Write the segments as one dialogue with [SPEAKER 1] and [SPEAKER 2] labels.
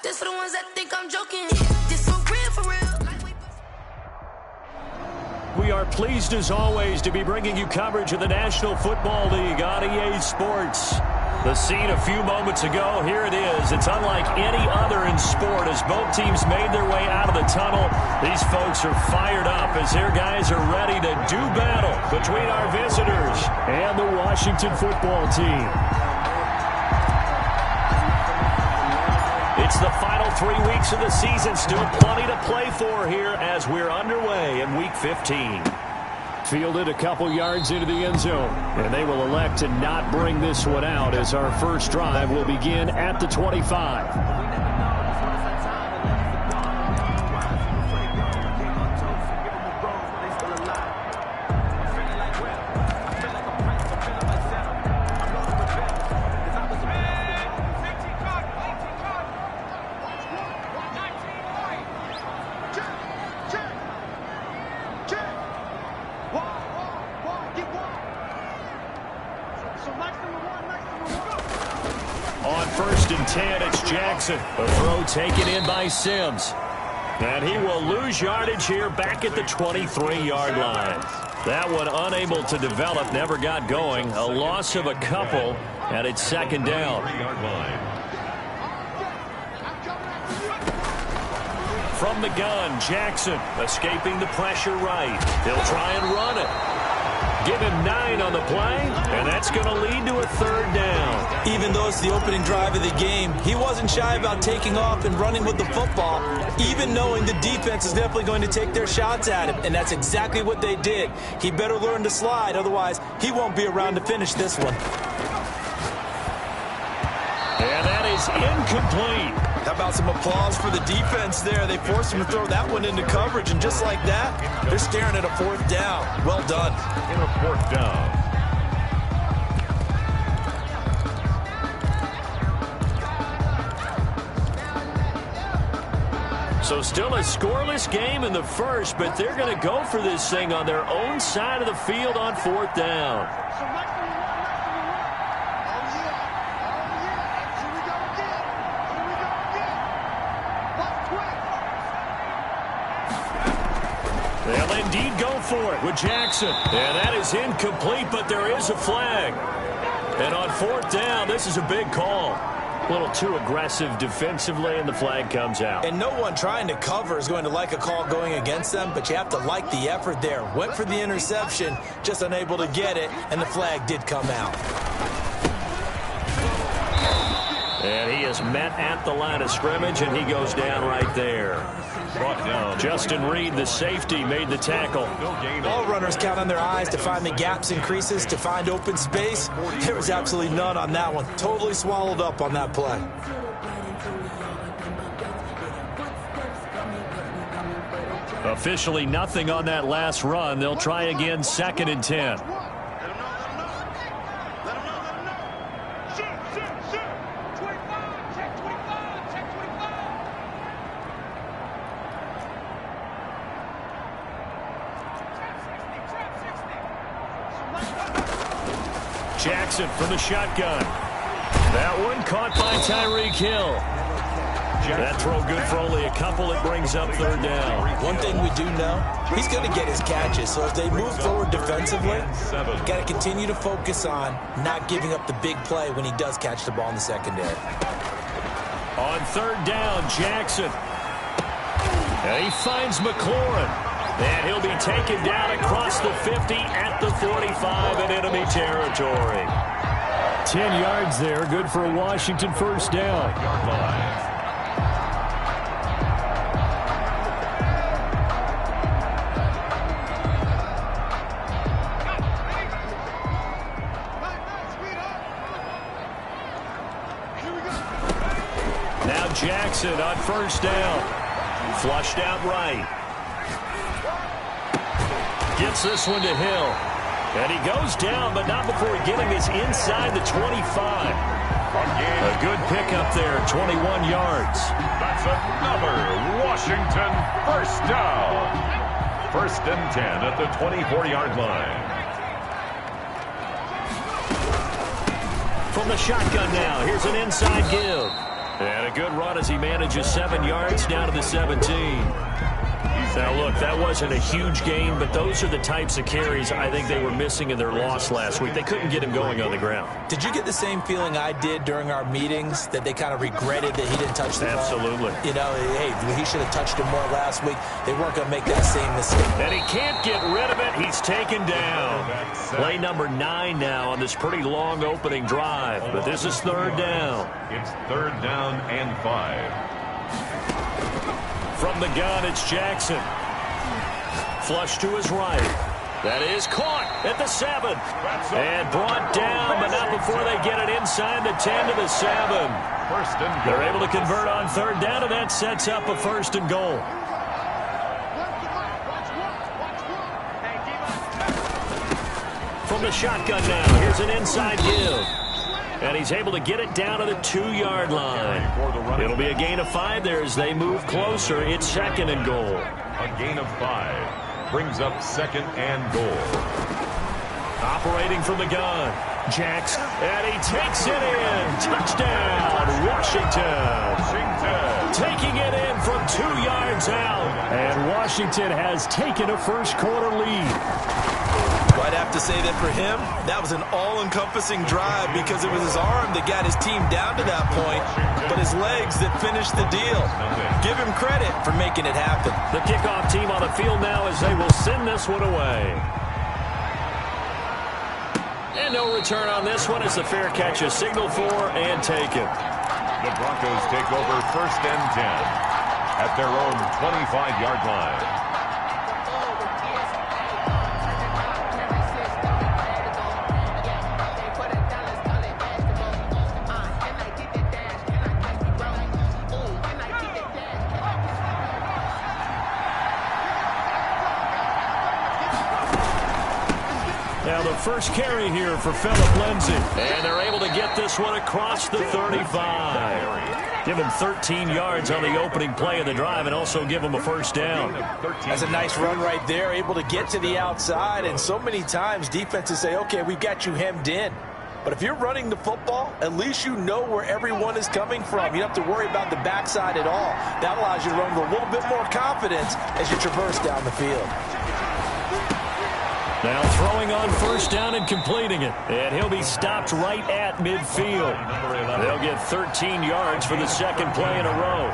[SPEAKER 1] This for the ones that think I'm joking. This for real, for real.
[SPEAKER 2] We are pleased as always to be bringing you coverage of the National Football League on EA Sports. The scene a few moments ago, here it is. It's unlike any other in sport as both teams made their way out of the tunnel. These folks are fired up as their guys are ready to do battle between our visitors and the Washington football team. It's the final 3 weeks of the season. Still plenty to play for here as we're underway in Week 15. Fielded a couple yards into the end zone, and they will elect to not bring this one out as our first drive will begin at the 25. On 1st and 10, it's Jackson. A throw taken in by Sims. And he will lose yardage here back at the 23-yard line. That one unable to develop, never got going. A loss of a couple, and it's second down. From the gun, Jackson escaping the pressure right. He'll try and run it. Give him 9 on the play, and that's going to lead to a third down.
[SPEAKER 3] Even though it's the opening drive of the game, he wasn't shy about taking off and running with the football, even knowing the defense is definitely going to take their shots at him, and that's exactly what they did. He better learn to slide, otherwise he won't be around to finish this one.
[SPEAKER 2] And that is incomplete.
[SPEAKER 3] How about some applause for the defense there? They forced him to throw that one into coverage, and just like that, they're staring at a fourth down. Well done.
[SPEAKER 4] In a fourth down.
[SPEAKER 2] So still a scoreless game in the first, but they're going to go for this thing on their own side of the field on fourth down. They'll indeed go for it with Jackson. And that is incomplete, but there is a flag. And on fourth down, this is a big call. A little too aggressive defensively, and the flag comes out.
[SPEAKER 3] And no one trying to cover is going to like a call going against them, but you have to like the effort there. Went for the interception, just unable to get it, and the flag did come out.
[SPEAKER 2] And he is met at the line of scrimmage, and he goes down right there. Justin Reed, the safety, made the tackle.
[SPEAKER 3] All runners count on their eyes to find the gaps and creases, to find open space. There was absolutely none on that one. Totally swallowed up on that play.
[SPEAKER 2] Officially nothing on that last run. They'll try again, 2nd and 10. Jackson from the shotgun. That one caught by Tyreek Hill. That throw good for only a couple. It brings up third down.
[SPEAKER 3] One thing we do know, he's going to get his catches. So if they move forward defensively, got to continue to focus on not giving up the big play when he does catch the ball in the secondary.
[SPEAKER 2] On third down, Jackson. And he finds McLaurin. And he'll be taken down across the 50 at the 45 in enemy territory. 10 yards there, good for a Washington first down. Now Jackson on first down. Flushed out right. Gets this one to Hill. And he goes down, but not before getting this inside the 25. A good pickup there, 21 yards.
[SPEAKER 4] That's another Washington first down. 1st and 10 at the 24-yard line.
[SPEAKER 2] From the shotgun now, here's an inside give. And a good run as he manages 7 yards down to the 17. Now, look, that wasn't a huge gain, but those are the types of carries I think they were missing in their loss last week. They couldn't get him going on the ground.
[SPEAKER 3] Did you get the same feeling I did during our meetings, that they kind of regretted that he didn't touch the ball?
[SPEAKER 2] Absolutely.
[SPEAKER 3] You know, hey, he should have touched him more last week. They weren't going to make that same mistake.
[SPEAKER 2] And he can't get rid of it. He's taken down. Play number 9 now on this pretty long opening drive. But this is third down.
[SPEAKER 4] It's third down and 5.
[SPEAKER 2] From the gun, it's Jackson. Flush to his right. That is caught at the 7. And brought down, but not before they get it inside the 10 to the 7. They're able to convert on third down, and that sets up a first and goal. From the shotgun now, here's an inside give. And he's able to get it down to the 2-yard line. It'll be a gain of 5 there as they move closer. It's second and goal.
[SPEAKER 4] A gain of 5 brings up second and goal.
[SPEAKER 2] Operating from the gun, Jackson, and he takes it in. Touchdown, Washington. Taking it in from 2 yards out. And Washington has taken a first-quarter lead.
[SPEAKER 3] I'd have to say that for him, that was an all-encompassing drive because it was his arm that got his team down to that point, but his legs that finished the deal. Give him credit for making it happen.
[SPEAKER 2] The kickoff team on the field now as they will send this one away. And no return on this one as the fair catch is signaled for and taken.
[SPEAKER 4] The Broncos take over first and 10 at their own 25-yard line.
[SPEAKER 2] Now the first carry here for Phillip Lindsay. And they're able to get this one across the 35. Give him 13 yards on the opening play of the drive and also give him a first down.
[SPEAKER 3] That's a nice run right there, able to get to the outside. And so many times defenses say, okay, we've got you hemmed in. But if you're running the football, at least you know where everyone is coming from. You don't have to worry about the backside at all. That allows you to run with a little bit more confidence as you traverse down the field.
[SPEAKER 2] Now throwing on first down and completing it. And he'll be stopped right at midfield. They'll get 13 yards for the second play in a row.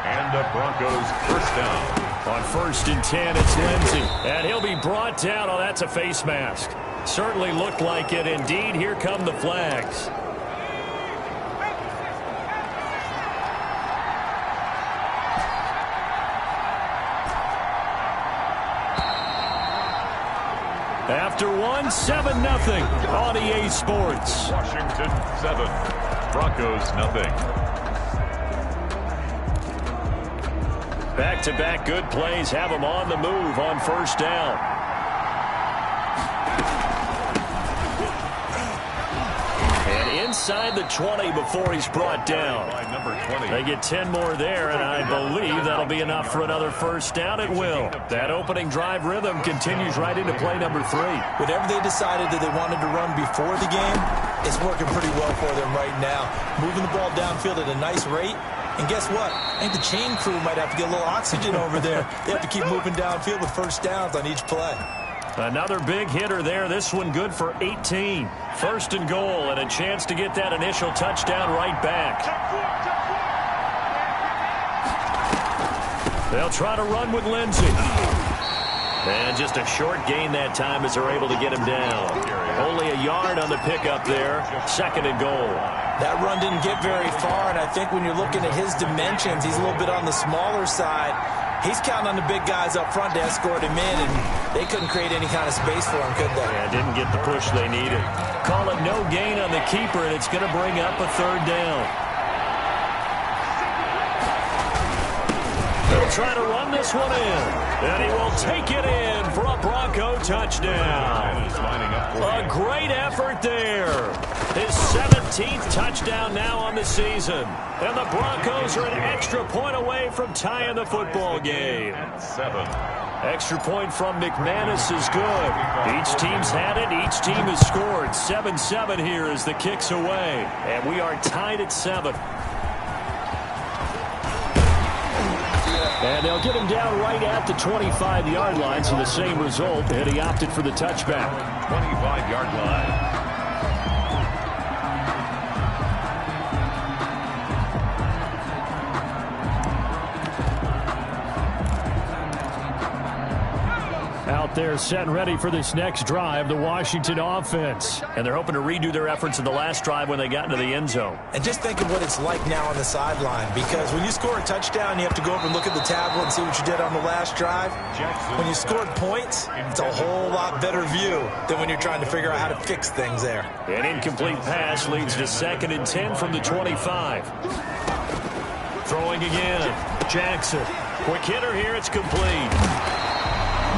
[SPEAKER 4] And the Broncos first down.
[SPEAKER 2] On first and 10, it's Lindsay. And he'll be brought down. Oh, that's a face mask. Certainly looked like it. Indeed, here come the flags. After one, 7-0 on EA Sports.
[SPEAKER 4] Washington 7, Broncos 0.
[SPEAKER 2] Back-to-back good plays have them on the move on first down. And inside the 20 before he's brought down. They get 10 more there, and I believe that'll be enough for another first down. It will. That opening drive rhythm continues right into play number 3.
[SPEAKER 3] Whatever they decided that they wanted to run before the game, it's working pretty well for them right now. Moving the ball downfield at a nice rate. And guess what? I think the chain crew might have to get a little oxygen over there. They have to keep moving downfield with first downs on each play.
[SPEAKER 2] Another big hitter there. This one good for 18. First and goal and a chance to get that initial touchdown right back. They'll try to run with Lindsay. And just a short gain that time as they're able to get him down. Only a yard on the pickup there. Second and goal.
[SPEAKER 3] That run didn't get very far, and I think when you're looking at his dimensions, he's a little bit on the smaller side. He's counting on the big guys up front to escort him in, and they couldn't create any kind of space for him, could they?
[SPEAKER 2] Yeah, didn't get the push they needed. Call it no gain on the keeper, and it's going to bring up a third down. They'll try to run this one in, and he will take it in for a Bronco touchdown. A great effort there. His 17th touchdown now on the season. And the Broncos are an extra point away from tying the football game.
[SPEAKER 4] 7.
[SPEAKER 2] Extra point from McManus is good. Each team's had it. Each team has scored. 7-7 here as the kick's away. And we are tied at 7. And they'll get him down right at the 25-yard line, so the same result, and he opted for the touchback.
[SPEAKER 4] 25-yard line.
[SPEAKER 2] Out there set and ready for this next drive, the Washington offense. And they're hoping to redo their efforts in the last drive when they got into the end zone.
[SPEAKER 3] And just think of what it's like now on the sideline, because when you score a touchdown, you have to go over and look at the tablet and see what you did on the last drive. When you scored points, it's a whole lot better view than when you're trying to figure out how to fix things there.
[SPEAKER 2] An incomplete pass leads to 2nd and 10 from the 25. Throwing again. Jackson. Quick hitter here. It's complete.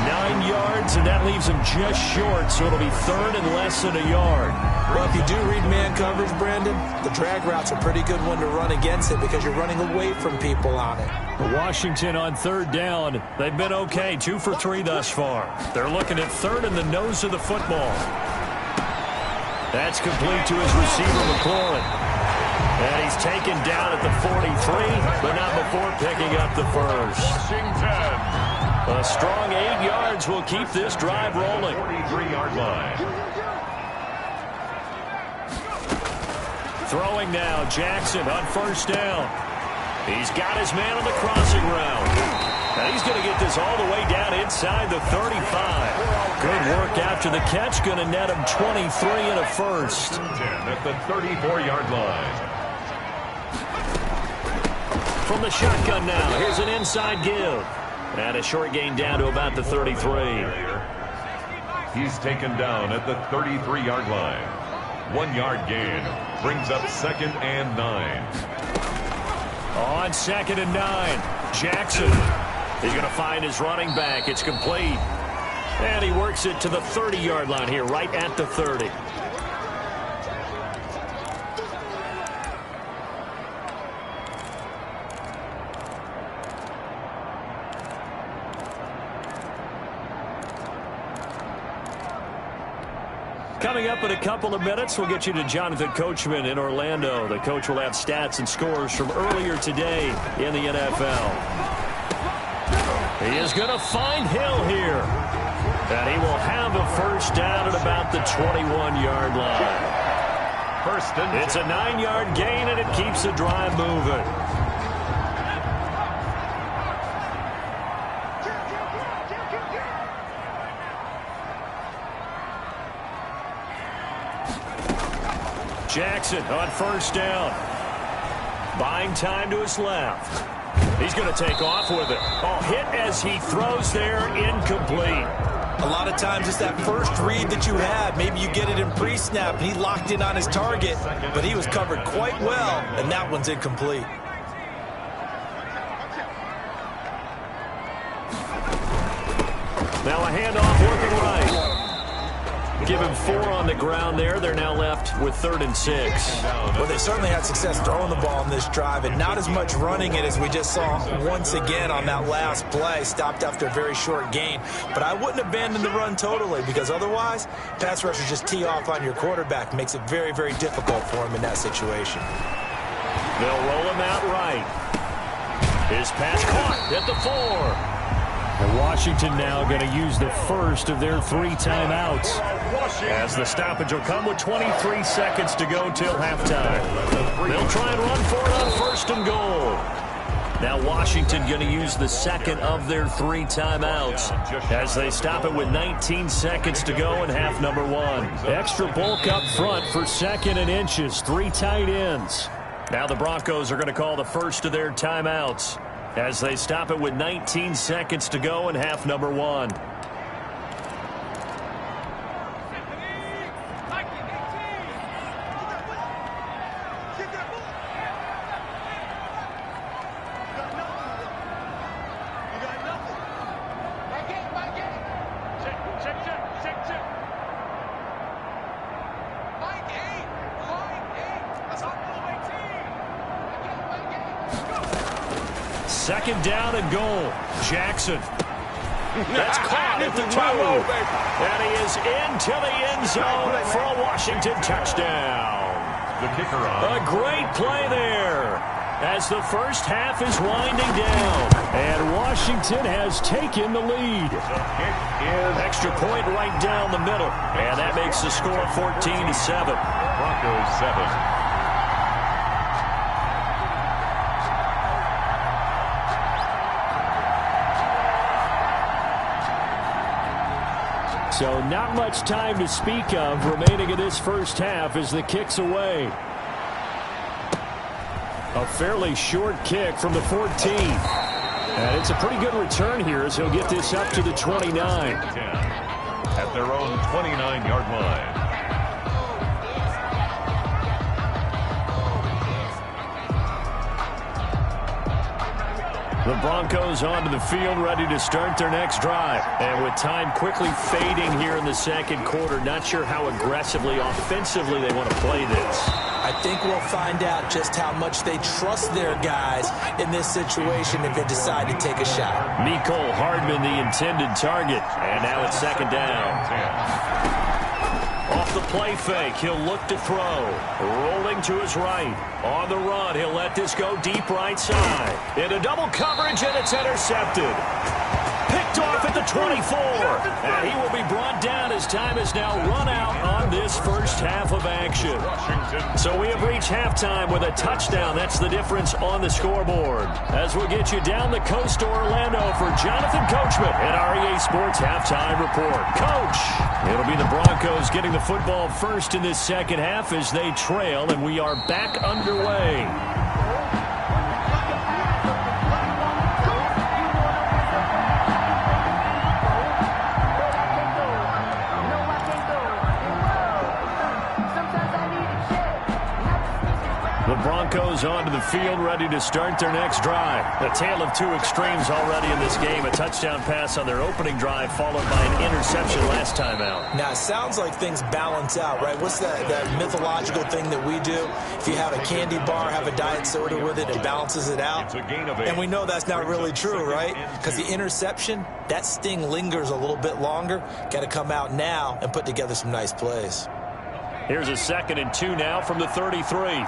[SPEAKER 2] 9 yards, and that leaves him just short, so it'll be 3rd and less than a yard.
[SPEAKER 3] Well, if you do read man coverage, Brandon, the drag route's a pretty good one to run against it because you're running away from people on it.
[SPEAKER 2] Washington on 3rd down. They've been okay, 2 for 3 thus far. They're looking at 3rd in the nose of the football. That's complete to his receiver, McLaurin. And he's taken down at the 43, but not before picking up the first.
[SPEAKER 4] Washington.
[SPEAKER 2] A strong 8 yards will keep this drive rolling.
[SPEAKER 4] 43-yard line.
[SPEAKER 2] Throwing now, Jackson on 1st down. He's got his man on the crossing route. And he's going to get this all the way down inside the 35. Good work after the catch. Going to net him 23 and a first.
[SPEAKER 4] 10 at the 34-yard line.
[SPEAKER 2] From the shotgun now, here's an inside give. And a short gain down to about the 33.
[SPEAKER 4] He's taken down at the 33-yard line. 1 yard gain brings up 2nd and 9.
[SPEAKER 2] On 2nd and 9, Jackson. He's going to find his running back. It's complete. And he works it to the 30-yard line here, right at the 30. Coming up in a couple of minutes, we'll get you to Jonathan Coachman in Orlando. The coach will have stats and scores from earlier today in the NFL. He is going to find Hill here. And he will have a first down at about the 21-yard line. It's a 9-yard gain, and it keeps the drive moving. Jackson on 1st down. Buying time to his left. He's going to take off with it. Oh, hit as he throws there, incomplete.
[SPEAKER 3] A lot of times it's that first read that you have. Maybe you get it in pre-snap, and he locked in on his target, but he was covered quite well, and that one's incomplete.
[SPEAKER 2] Now a handoff working right. Give him 4 on the ground there. They're now left with 3rd and 6.
[SPEAKER 3] Well, they certainly had success throwing the ball in this drive, and not as much running it as we just saw once again on that last play. Stopped after a very short gain. But I wouldn't abandon the run totally, because otherwise, pass rushers just tee off on your quarterback. Makes it very, very difficult for him in that situation.
[SPEAKER 2] They'll roll him out right. His pass caught at the 4. And Washington now going to use the first of their 3 timeouts, as the stoppage will come with 23 seconds to go till halftime. They'll try and run for it on 1st and goal. Now Washington going to use the 2nd of their 3 timeouts, as they stop it with 19 seconds to go in half number 1. Extra bulk up front for 2nd and inches, 3 tight ends. Now the Broncos are going to call the first of their timeouts, as they stop it with 19 seconds to go in half number 1. Second down and goal. Jackson. That's caught at the 2. And he is into the end zone for a Washington touchdown.
[SPEAKER 4] The kicker on.
[SPEAKER 2] A great play there. as the first half is winding down. And Washington has taken the lead. Extra point right down the middle. And that makes the score 14-7.
[SPEAKER 4] Broncos 7.
[SPEAKER 2] So not much time to speak of remaining in this first half as the kick's away. A fairly short kick from the 14. And it's a pretty good return here as he'll get this up to the 29.
[SPEAKER 4] At their own 29-yard line.
[SPEAKER 2] The Broncos onto the field, ready to start their next drive. And with time quickly fading here in the second quarter, not sure how aggressively, offensively they want to play this.
[SPEAKER 3] I think we'll find out just how much they trust their guys in this situation if they decide to take a shot.
[SPEAKER 2] Mecole Hardman, the intended target. And now it's second down. Off the play fake, he'll look to throw. Rolling to his right. On the run, he'll let this go deep right side. Into double coverage, and it's intercepted. Picked off at the 24. And he will be brought down as time is now run out on this first half of action. So we have reached halftime with a touchdown. That's the difference on the scoreboard. As we'll get you down the coast to Orlando for Jonathan Coachman at REA Sports Halftime Report. Coach, it'll be the Broncos getting the football first in this second half as they trail, and we are back underway. The Broncos onto the field, ready to start their next drive. A tale of two extremes already in this game. A touchdown pass on their opening drive, followed by an interception last time out.
[SPEAKER 3] Now, it sounds like things balance out, right? What's that mythological thing that we do? If you have a candy bar, have a diet soda with it, it balances it out. And we know that's not really true, right? Because the interception, that sting lingers a little bit longer. Got to come out now and put together some nice plays.
[SPEAKER 2] Here's a 2nd and 2 now from the 33.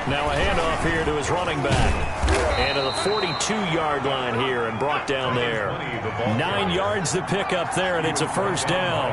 [SPEAKER 2] Now a handoff here to his running back. And to the 42-yard line here and brought down there. 9 yards to pick up there, and it's a first down.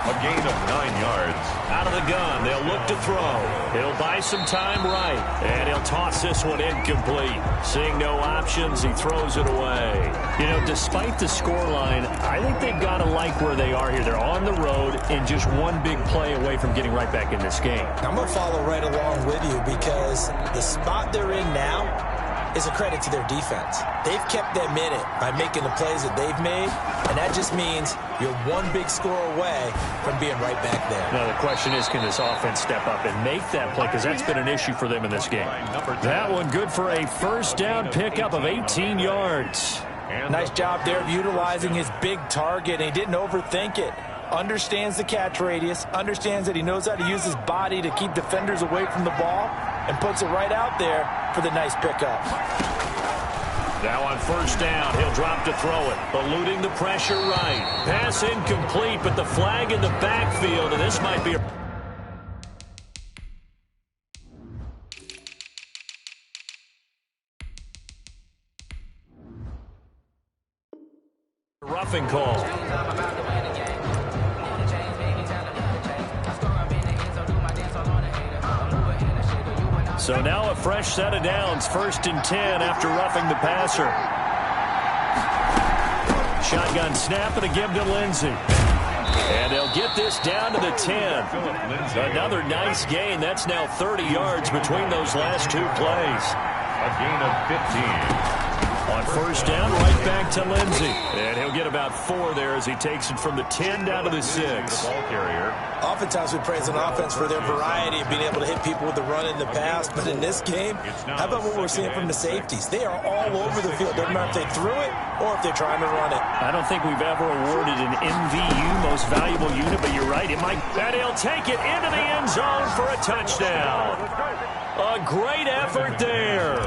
[SPEAKER 4] A gain of 9 yards.
[SPEAKER 2] Out of the gun, they'll look to throw. He'll buy some time right, and he'll toss this one incomplete. Seeing no options, he throws it away. You know, despite the scoreline, I think they've got to like where they are here. They're on the road and just one big play away from getting right back in this game.
[SPEAKER 3] I'm going to follow right along with you because the spot they're in now is a credit to their defense. They've kept them in it by making the plays that they've made, and that just means you're one big score away from being right back there.
[SPEAKER 2] Now the question is, can this offense step up and make that play? Because that's been an issue for them in this game. That one good for a first down pickup of 18 yards.
[SPEAKER 3] Nice job there of utilizing his big target, and he didn't overthink it. Understands the catch radius, understands that he knows how to use his body to keep defenders away from the ball, and puts it right out there for the nice pickup.
[SPEAKER 2] Now on first down, he'll drop to throw it, eluding the pressure right. Pass incomplete, but the flag in the backfield, and this might be a roughing call. So now a fresh set of downs, 1st and 10 after roughing the passer. Shotgun snap and a give to Lindsey. And they'll get this down to the 10. Another nice gain. That's now 30 yards between those last 2 plays.
[SPEAKER 4] A gain of 15.
[SPEAKER 2] On first down, right back to Lindsey. And he'll get about 4 there as he takes it from the 10 down to the 6.
[SPEAKER 4] Ball carrier.
[SPEAKER 3] Oftentimes we praise an offense for their variety of being able to hit people with the run in the pass. But in this game, how about what we're seeing from the safeties? They are all over the field. Doesn't matter if they threw it or if they're trying to run it.
[SPEAKER 2] I don't think we've ever awarded an MVU, most valuable unit, but you're right. It might. And he'll take it into the end zone for a touchdown. A great effort there.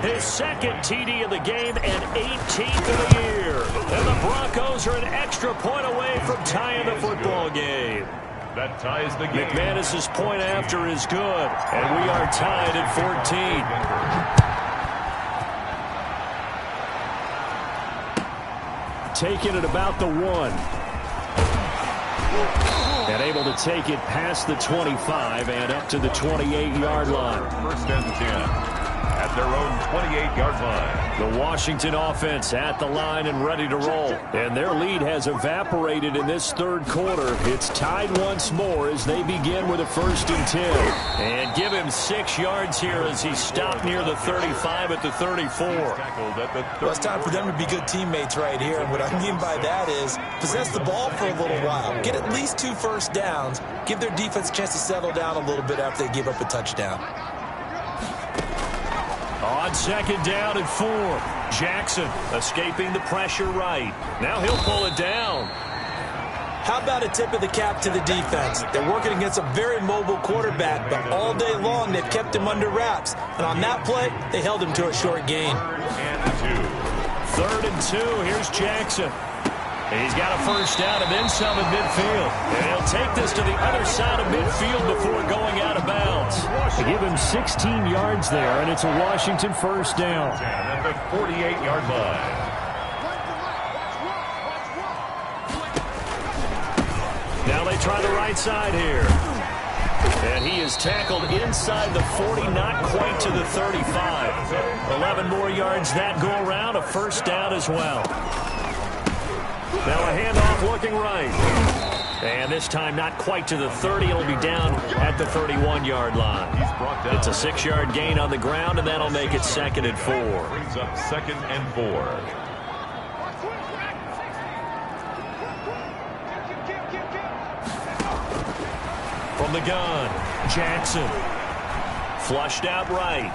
[SPEAKER 2] His 2nd TD of the game and 18th of the year. And the Broncos are an extra point away from tying the football game.
[SPEAKER 4] That ties the game.
[SPEAKER 2] McManus's point after is good, and we are tied at 14. Taking it about the 1. And able to take it past the 25 and up to the 28-yard line.
[SPEAKER 4] First and 10. At their own 28-yard line.
[SPEAKER 2] The Washington offense at the line and ready to roll. And their lead has evaporated in this third quarter. It's tied once more as they begin with a 1st and 10. And give him 6 yards here as he stopped near the 35 at the 34.
[SPEAKER 3] Well, it's time for them to be good teammates right here. And what I mean by that is possess the ball for a little while. Get at least 2 first downs. Give their defense a chance to settle down a little bit after they give up a touchdown.
[SPEAKER 2] On 2nd down and 4. Jackson escaping the pressure right. Now he'll pull it down.
[SPEAKER 3] How about a tip of the cap to the defense? They're working against a very mobile quarterback, but all day long they've kept him under wraps. And on that play, they held him to a short gain.
[SPEAKER 2] 3rd and 2. Here's Jackson. He's got a first down and then some at midfield. And he'll take this to the other side of midfield before going out of bounds. They give him 16 yards there, and it's a Washington first down.
[SPEAKER 4] At the 48-yard line.
[SPEAKER 2] Now they try the right side here. And he is tackled inside the 40, not quite to the 35. 11 more yards that go around, a first down as well. Now a handoff looking right. And this time not quite to the 30. It'll be down at the 31-yard line. It's a 6-yard gain on the ground, and that'll make it 2nd and 4.
[SPEAKER 4] Brings up 2nd and 4.
[SPEAKER 2] From the gun, Jackson. Flushed out right.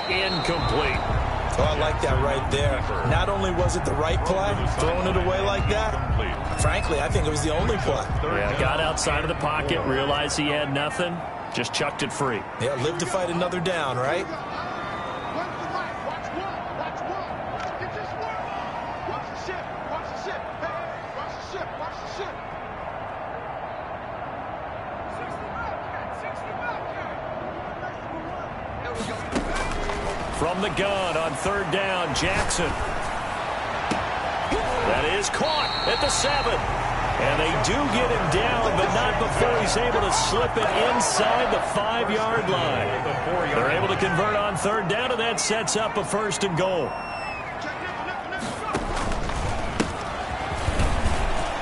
[SPEAKER 2] Incomplete.
[SPEAKER 3] Oh, I like that right there. Not only was it the right play, throwing it away like that, frankly, I think it was the only play.
[SPEAKER 2] Yeah, got outside of the pocket, realized he had nothing, just chucked it free.
[SPEAKER 3] Yeah, live to fight another down, right?
[SPEAKER 2] From the gun on 3rd down, Jackson. That is caught at the 7. And they do get him down, but not before he's able to slip it inside the 5-yard line. They're able to convert on 3rd down, and that sets up a 1st and goal.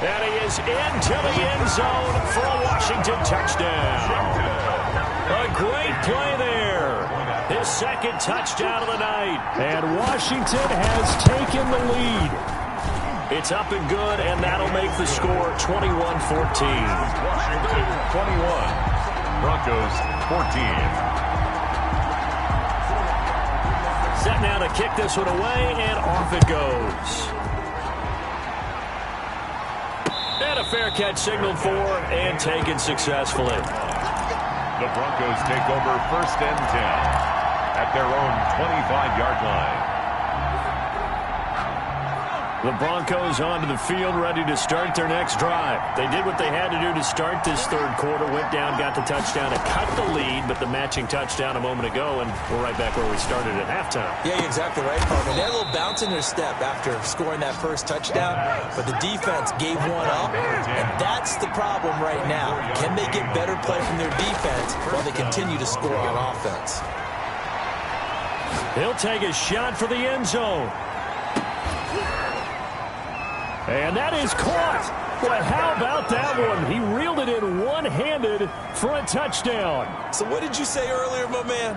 [SPEAKER 2] And he is into the end zone for a Washington touchdown. A great play there. His 2nd touchdown of the night. And Washington has taken the lead. It's up and good, and that'll make the score 21-14.
[SPEAKER 4] Washington 21. Broncos 14.
[SPEAKER 2] Set now to kick this one away, and off it goes. And a fair catch signaled for and taken successfully.
[SPEAKER 4] The Broncos take over 1st and 10 at their own 25-yard line.
[SPEAKER 2] The Broncos onto the field, ready to start their next drive. They did what they had to do to start this third quarter, went down, got the touchdown to cut the lead, but the matching touchdown a moment ago, and we're right back where we started at halftime.
[SPEAKER 3] Yeah, you're exactly right, Carmen. They had a little bounce in their step after scoring that first touchdown, but the defense gave one up, and that's the problem right now. Can they get better play from their defense while they continue to score on offense?
[SPEAKER 2] He'll take a shot for the end zone. And that is caught. But how about that one? He reeled it in one-handed for a touchdown.
[SPEAKER 3] So what did you say earlier, my man?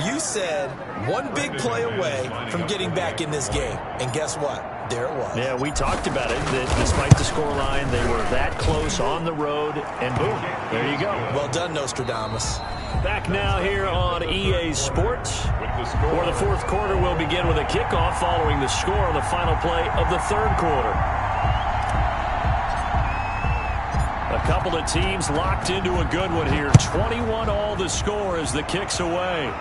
[SPEAKER 3] You said one big play away from getting back in this game. And guess what? There it was.
[SPEAKER 2] Yeah, we talked about it. That despite the scoreline, they were that close on the road, and boom, there you go.
[SPEAKER 3] Well done, Nostradamus.
[SPEAKER 2] Back now here on EA Sports. For the fourth quarter, we'll begin with a kickoff following the score on the final play of the third quarter. A couple of teams locked into a good one here. 21 all the score as the kick's away.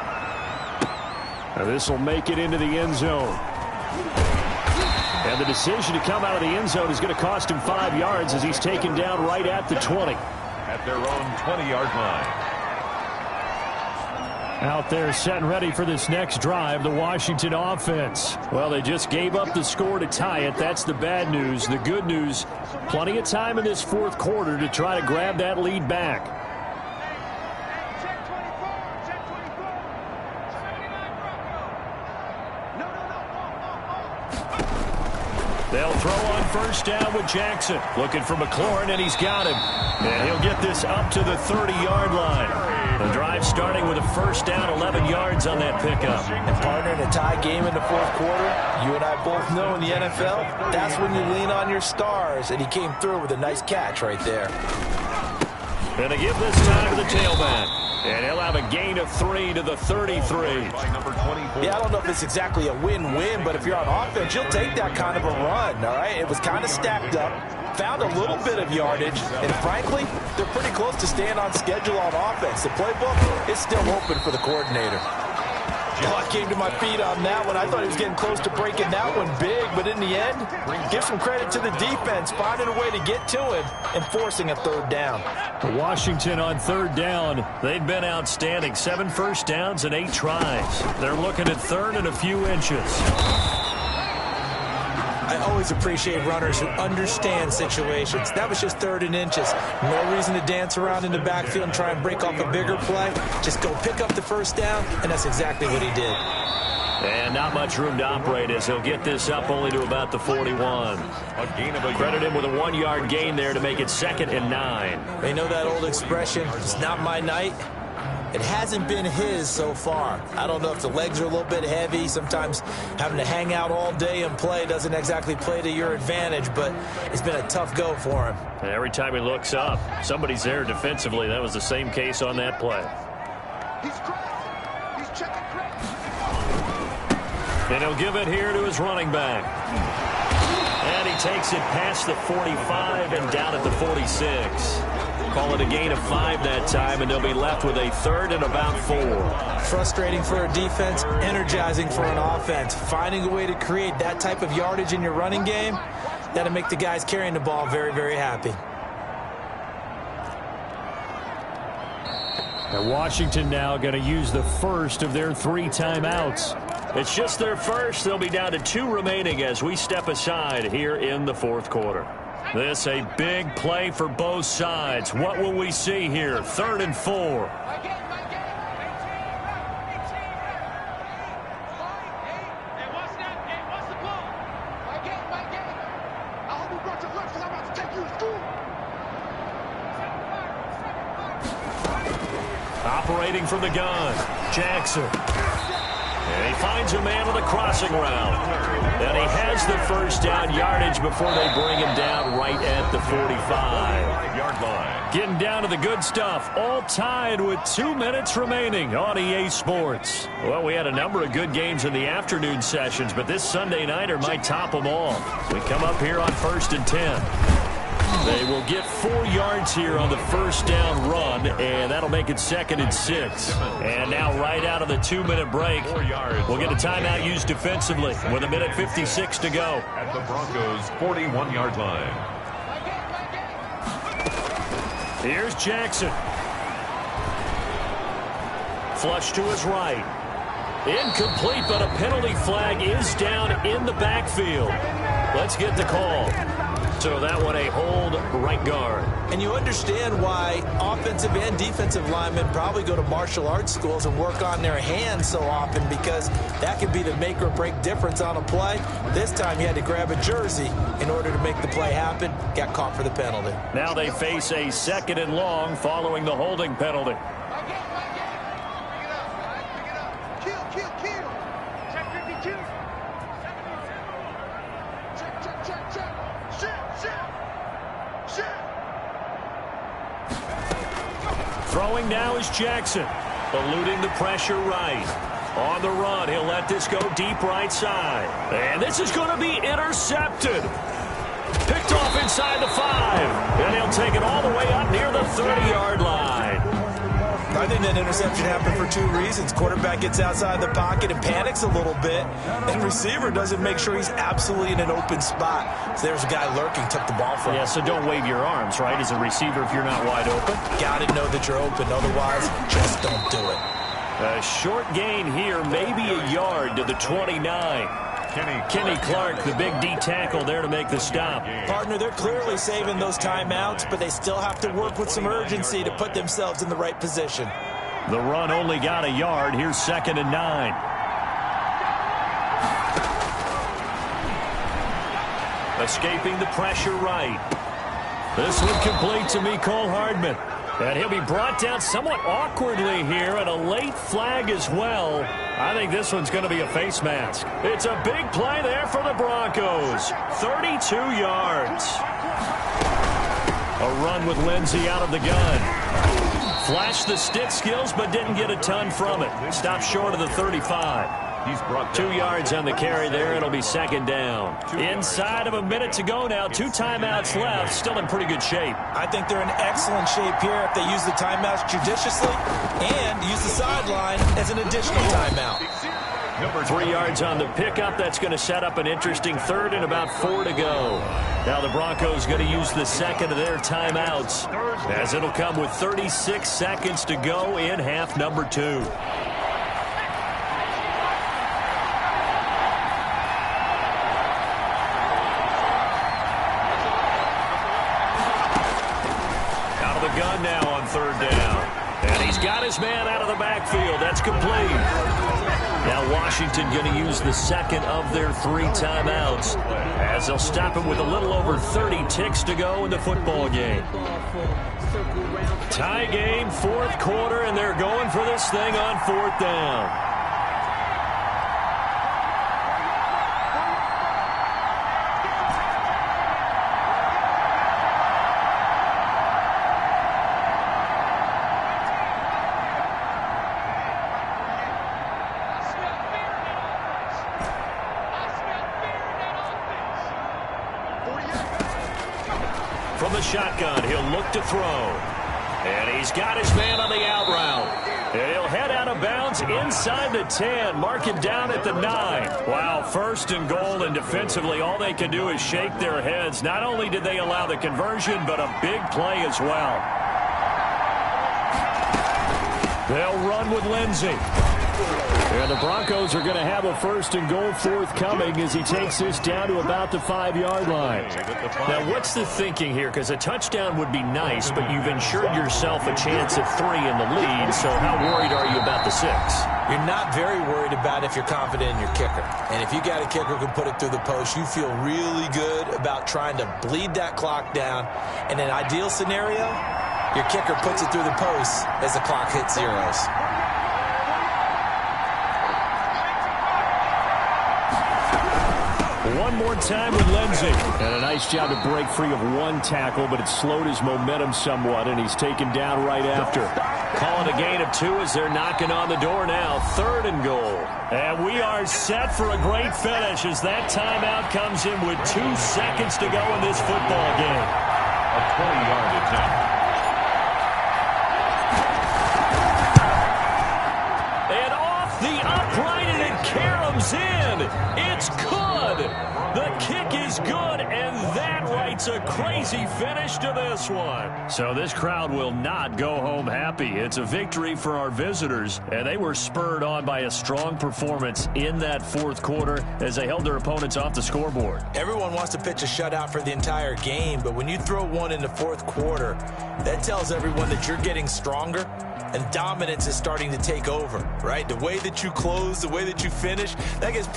[SPEAKER 2] This will make it into the end zone. And the decision to come out of the end zone is going to cost him 5 yards as he's taken down right at the 20.
[SPEAKER 4] At their own 20-yard line.
[SPEAKER 2] Out there set and ready for this next drive, the Washington offense. Well, they just gave up the score to tie it. That's the bad news. The good news, plenty of time in this fourth quarter to try to grab that lead back. They'll throw on first down with Jackson. Looking for McLaurin, and he's got him. And he'll get this up to the 30-yard line. The drive starting with a first down, 11 yards on that pickup.
[SPEAKER 3] And partner, in a tie game in the fourth quarter, you and I both know in the NFL, that's when you lean on your stars, and he came through with a nice catch right there.
[SPEAKER 2] And they give this time to the tailback. And he'll have a gain of 3 to the 33.
[SPEAKER 3] Yeah, I don't know if it's exactly a win-win, but if you're on offense, you'll take that kind of a run, all right? It was kind of stacked up, found a little bit of yardage, and frankly, they're pretty close to staying on schedule on offense. The playbook is still open for the coordinator. I came to my feet on that one. I thought he was getting close to breaking that one big, but in the end, give some credit to the defense, finding a way to get to him and forcing a third down.
[SPEAKER 2] Washington on third down. They've been outstanding. 7 first downs and 8 tries. They're looking at third and a few inches.
[SPEAKER 3] I always appreciate runners who understand situations. That was just 3rd and inches. No reason to dance around in the backfield and try and break off a bigger play. Just go pick up the first down, and that's exactly what he did.
[SPEAKER 2] And not much room to operate as he'll get this up only to about the 41. Credit him with a 1-yard gain there to make it 2nd and 9.
[SPEAKER 3] They know that old expression, it's not my night. It hasn't been his so far. I don't know if the legs are a little bit heavy. Sometimes having to hang out all day and play doesn't exactly play to your advantage, but it's been a tough go for him.
[SPEAKER 2] And every time he looks up, somebody's there defensively. That was the same case on that play.
[SPEAKER 5] He's checking crack.
[SPEAKER 2] And he'll give it here to his running back. And he takes it past the 45 and down at the 46. Call it a gain of 5 that time, and they'll be left with a 3rd and about 4.
[SPEAKER 3] Frustrating for a defense, energizing for an offense. Finding a way to create that type of yardage in your running game, that'll make the guys carrying the ball very, very happy.
[SPEAKER 2] And Washington now going to use the first of their 3 timeouts. It's just their first. They'll be down to 2 remaining as we step aside here in the fourth quarter. This a big play for both sides. What will we see here? 3rd and 4. Operating from the gun, Jackson. And he finds a man on the crossing route. And he has the first down yardage before they bring him down right at the 45-yard line. Getting down to the good stuff. All tied with 2 minutes remaining on EA Sports. Well, we had a number of good games in the afternoon sessions, but this Sunday nighter might top them all. We come up here on 1st and 10. They will get 4 yards here on the first down run, and that'll make it 2nd and 6. And now right out of the 2-minute break, we'll get a timeout used defensively with 1:56 to go.
[SPEAKER 4] At the Broncos' 41-yard line.
[SPEAKER 2] Here's Jackson. Flush to his right. Incomplete, but a penalty flag is down in the backfield. Let's get the call. So that one a hold right guard.
[SPEAKER 3] And you understand why offensive and defensive linemen probably go to martial arts schools and work on their hands so often, because that could be the make or break difference on a play. This time he had to grab a jersey in order to make the play happen. Got caught for the penalty.
[SPEAKER 2] Now they face a 2nd and long following the holding penalty. Throwing now is Jackson, eluding the pressure right. On the run, he'll let this go deep right side. And this is going to be intercepted. Picked off inside the 5. And he'll take it all the way up near the 30-yard line.
[SPEAKER 3] I think that interception happened for two reasons. Quarterback gets outside the pocket and panics a little bit, and receiver doesn't make sure he's absolutely in an open spot. So there's a guy lurking, took the ball from him.
[SPEAKER 2] Yeah, so don't wave your arms, right, as a receiver if you're not wide open.
[SPEAKER 3] Got to know that you're open. Otherwise, just don't do it.
[SPEAKER 2] A short gain here, maybe a yard to the 29. Kenny Clark, the big D tackle there to make the stop.
[SPEAKER 3] Partner, they're clearly saving those timeouts, but they still have to work with some urgency to put themselves in the right position.
[SPEAKER 2] The run only got a yard. Here's 2nd and 9. Escaping the pressure right. This one complete to Mecole Hardman. And he'll be brought down somewhat awkwardly here, and a late flag as well. I think this one's going to be a face mask. It's a big play there for the Broncos. 32 yards. A run with Lindsey out of the gun. Flashed the stick skills, but didn't get a ton from it. Stopped short of the 35.
[SPEAKER 4] He's brought
[SPEAKER 2] 2 yards on the carry there. It'll be 2nd down. Inside of a minute to go now. 2 timeouts left. Still in pretty good shape.
[SPEAKER 3] I think they're in excellent shape here if they use the timeouts judiciously and use the sideline as an additional timeout.
[SPEAKER 2] 3 yards on the pickup. That's going to set up an interesting 3rd and about 4 to go. Now the Broncos going to use the 2nd of their timeouts, as it'll come with 36 seconds to go in half number 2. Gun now on 3rd down. And he's got his man out of the backfield. That's complete. Now Washington going to use the 2nd of their 3 timeouts, as they'll stop him with a little over 30 ticks to go in the football game. Tie game, 4th quarter, and they're going for this thing on 4th down. From the shotgun, he'll look to throw. And he's got his man on the out route. And he'll head out of bounds inside the 10, mark him down at the 9. Wow, 1st and goal, and defensively all they can do is shake their heads. Not only did they allow the conversion, but a big play as well. They'll run with Lindsey. And the Broncos are going to have a 1st and goal forthcoming as he takes this down to about the 5-yard line. Now, what's the thinking here? Because a touchdown would be nice, but you've ensured yourself a chance of 3 in the lead, so how worried are you about the 6?
[SPEAKER 3] You're not very worried about if you're confident in your kicker. And if you got a kicker who can put it through the post, you feel really good about trying to bleed that clock down. In an ideal scenario, your kicker puts it through the post as the clock hits zeros.
[SPEAKER 2] One more time with Lindsey. And a nice job to break free of 1 tackle, but it slowed his momentum somewhat, and he's taken down right after. Calling a gain of 2 as they're knocking on the door now. 3rd and goal. And we are set for a great finish as that timeout comes in with 2 seconds to go in this football game.
[SPEAKER 4] A 20-yard attempt.
[SPEAKER 2] And off the upright, and it caroms in. It's good. The kick is good, and that writes a crazy finish to this one. So this crowd will not go home happy. It's a victory for our visitors, and they were spurred on by a strong performance in that 4th quarter as they held their opponents off the scoreboard.
[SPEAKER 3] Everyone wants to pitch a shutout for the entire game, but when you throw one in the 4th quarter, that tells everyone that you're getting stronger and dominance is starting to take over, right? The way that you close, the way that you finish, that gets pretty